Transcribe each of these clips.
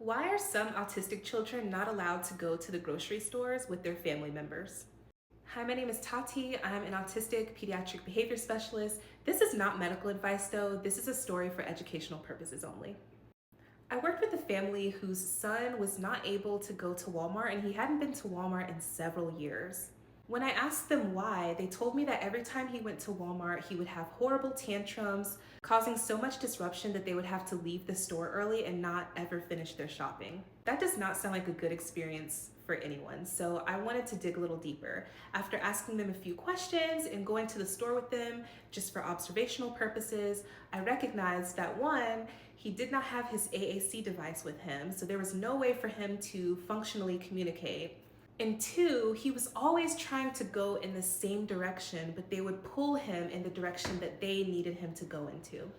Why are some autistic children not allowed to go to the grocery stores with their family members? Hi, my name is Tati. I'm an autistic pediatric behavior specialist. This is not medical advice though. This is a story for educational purposes only. I worked with a family whose son was not able to go to Walmart and he hadn't been to Walmart in several years. When I asked them why, they told me that every time he went to Walmart, he would have horrible tantrums, causing so much disruption that they would have to leave the store early and not ever finish their shopping. That does not sound like a good experience for anyone, so I wanted to dig a little deeper. After asking them a few questions and going to the store with them just for observational purposes, I recognized that one, he did not have his AAC device with him, so there was no way for him to functionally communicate. And two, he was always trying to go in the same direction, but they would pull him in the direction that they needed him to go into.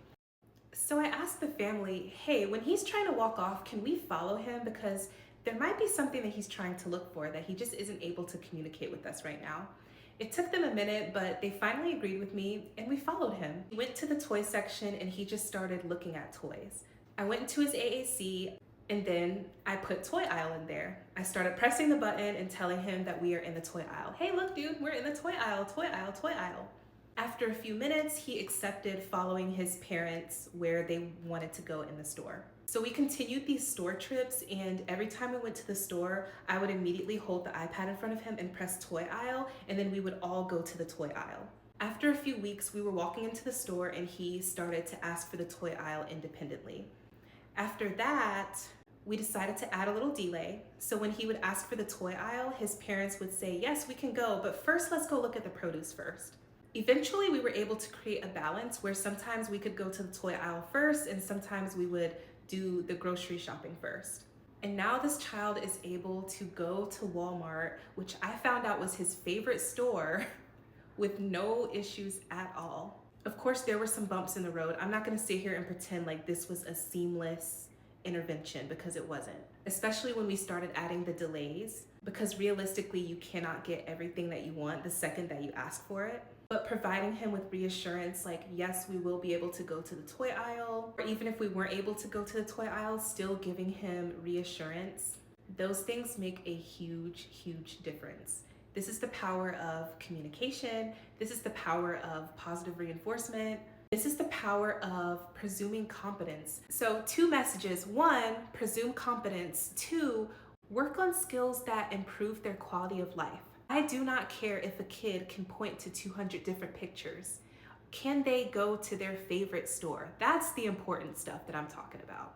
So I asked the family, hey, when he's trying to walk off, can we follow him? Because there might be something that he's trying to look for that he just isn't able to communicate with us right now. It took them a minute, but they finally agreed with me and we followed him. We went to the toy section and he just started looking at toys. I went into his AAC and then I put toy aisle in there. I started pressing the button and telling him that we are in the toy aisle. Hey, look, dude, we're in the toy aisle, toy aisle, toy aisle. After a few minutes, he accepted following his parents where they wanted to go in the store. So we continued these store trips, and every time we went to the store, I would immediately hold the iPad in front of him and press toy aisle, and then we would all go to the toy aisle. After a few weeks, we were walking into the store and he started to ask for the toy aisle independently. After that, we decided to add a little delay. So when he would ask for the toy aisle, his parents would say, yes, we can go, but first let's go look at the produce first. Eventually, we were able to create a balance where sometimes we could go to the toy aisle first and sometimes we would do the grocery shopping first. And now this child is able to go to Walmart, which I found out was his favorite store, with no issues at all. Of course, there were some bumps in the road. I'm not gonna sit here and pretend like this was a seamless intervention because it wasn't, especially when we started adding the delays, because realistically you cannot get everything that you want the second that you ask for it. But providing him with reassurance like, yes, we will be able to go to the toy aisle, or even if we weren't able to go to the toy aisle, still giving him reassurance, those things make a huge, huge difference. This is the power of communication. This is the power of positive reinforcement. This is the power of presuming competence. So 2 messages. 1, presume competence. 2, work on skills that improve their quality of life. I do not care if a kid can point to 200 different pictures. Can they go to their favorite store? That's the important stuff that I'm talking about.